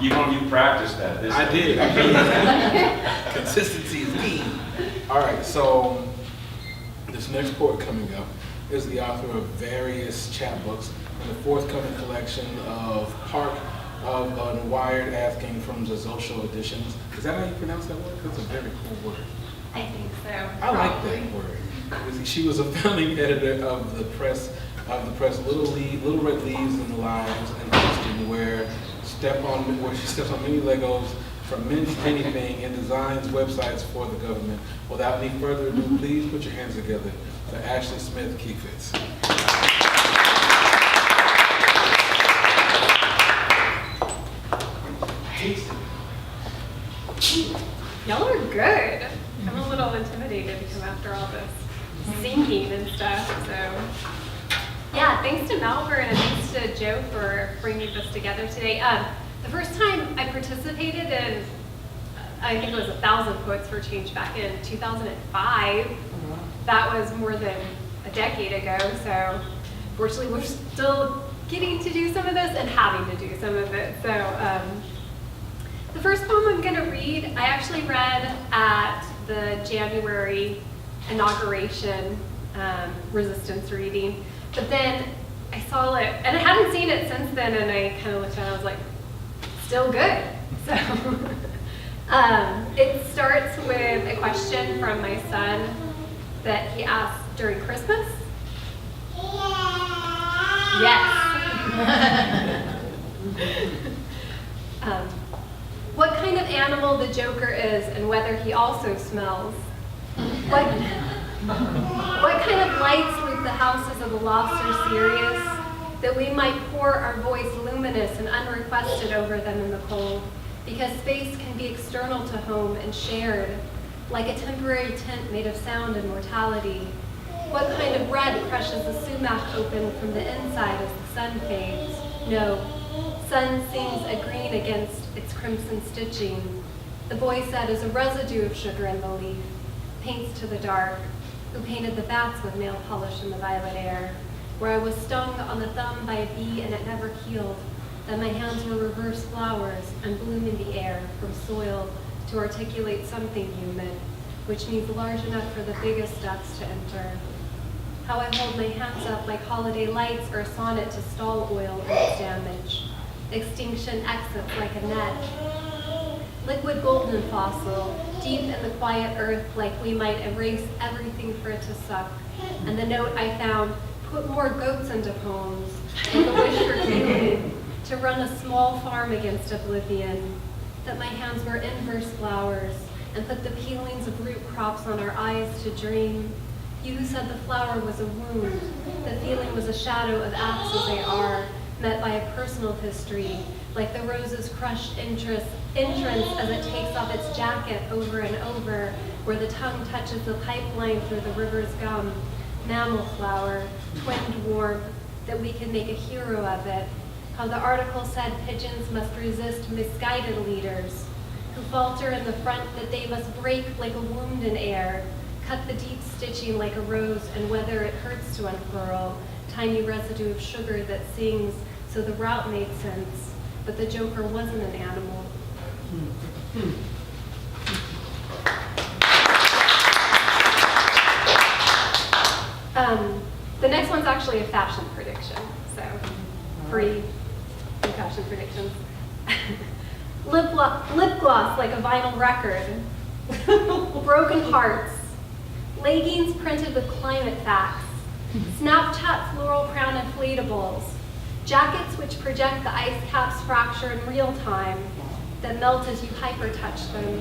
You practiced that. I did. Consistency is key. All right, so this next poet coming up is the author of various chapbooks in the forthcoming collection of Wired Asking from Zazosho Editions. Is that how you pronounce that word? That's a very cool word. I think so. I like that word. She was a founding editor of the press Little Red Leaves and the Lives and Houston, where she steps on many Legos from anything and designs websites for the government. Without any further ado, please put your hands together for Ashley Smith Keyfitz. Y'all are good. I'm a little intimidated to come after all this singing and stuff, so. Yeah, thanks to Malvern and thanks to Joe for bringing this together today. The first time I participated in, I think it was 1,000 Poets for Change back in 2005. That was more than a decade ago, so fortunately we're still getting to do some of this and having to do some of it. So the first poem I'm gonna read, I actually read at the January inauguration resistance reading. But then I saw it, and I hadn't seen it since then, and I kind of looked at it and I was like, still good. So it starts with a question from my son that he asked during Christmas. Yes. What kind of animal the Joker is and whether he also smells. What kind of lights loop the houses of the lost or serious, that we might pour our voice luminous and unrequested over them in the cold, because space can be external to home and shared, like a temporary tent made of sound and mortality. What kind of red crushes the sumac open from the inside as the sun fades? No, sun sings a green against its crimson stitching. The boy said is a residue of sugar in the leaf, paints to the dark, who painted the bats with nail polish in the violet air, where I was stung on the thumb by a bee and it never healed, that my hands were reverse flowers and bloom in the air from soil to articulate something human, which means large enough for the biggest ducks to enter. How I hold my hands up like holiday lights or a sonnet to stall oil and its damage. Extinction exits like a net. Liquid golden fossil, deep in the quiet earth, like we might erase everything for it to suck. And the note I found, put more goats into poems, with a wish for healing, to run a small farm against oblivion, that my hands were inverse flowers, and put the peelings of root crops on our eyes to dream. You who said the flower was a wound, the feeling was a shadow of acts as they are, met by a personal history, like the rose's crushed entrance as it takes off its jacket over and over, where the tongue touches the pipeline through the river's gum. Mammal flower, twinned warm, that we can make a hero of it. How the article said pigeons must resist misguided leaders, who falter in the front, that they must break like a wound in air, cut the deep stitching like a rose, and whether it hurts to unfurl, tiny residue of sugar that sings, so the route made sense, but the Joker wasn't an animal. The next one's actually a fashion prediction, so free fashion predictions. Lip gloss like a vinyl record. Broken hearts. Leggings printed with climate facts. Snapchat floral crown inflatables. Jackets which project the ice caps fracture in real time, that melt as you hyper-touch them.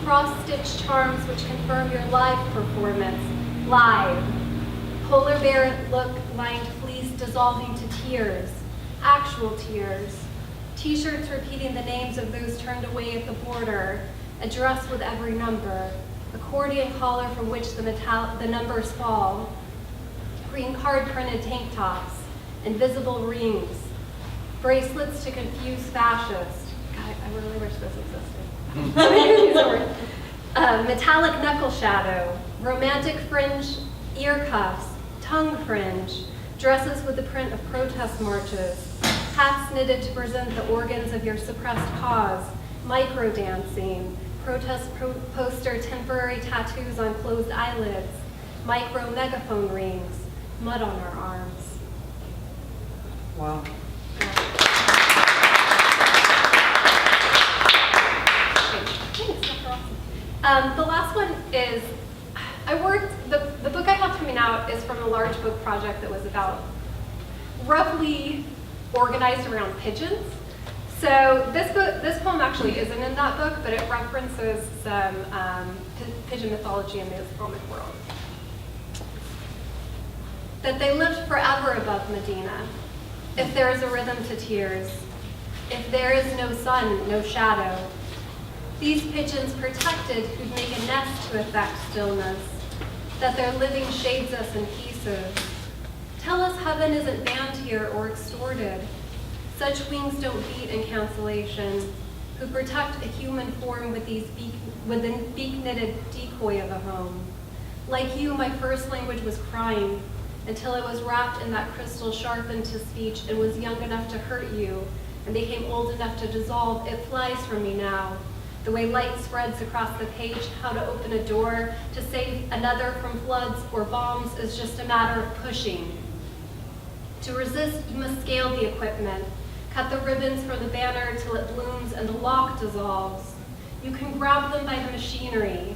Cross-stitch charms which confirm your live performance. Live. Polar bear look lined fleece dissolving to tears. Actual tears. T-shirts repeating the names of those turned away at the border. A dress with every number. Accordion collar from which the numbers fall. Green card-printed tank tops. Invisible rings. Bracelets to confuse fascists. God, I really wish this existed. Metallic knuckle shadow. Romantic fringe ear cuffs. Tongue fringe. Dresses with the print of protest marches. hats knitted to present the organs of your suppressed cause, micro-dancing, protest poster temporary tattoos on closed eyelids, micro-megaphone rings, mud on our arms. Wow. The last one is, the book I have coming out is from a large book project that was about roughly organized around pigeons. So this poem actually isn't in that book, but it references some pigeon mythology in the Islamic world. That they lived forever above Medina. If there is a rhythm to tears, if there is no sun, no shadow, these pigeons protected who'd make a nest to affect stillness, that their living shades us in pieces. Tell us heaven isn't banned here or extorted. Such wings don't beat in cancellation, who protect a human form with these beak-knitted decoy of a home. Like you, my first language was crying, until it was wrapped in that crystal sharpened to speech and was young enough to hurt you, and became old enough to dissolve. It flies from me now. The way light spreads across the page, how to open a door, to save another from floods or bombs is just a matter of pushing. To resist, you must scale the equipment, cut the ribbons from the banner till it blooms and the lock dissolves. You can grab them by the machinery.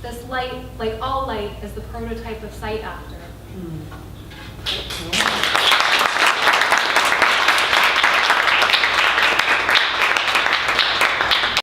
This light, like all light, is the prototype of sight after.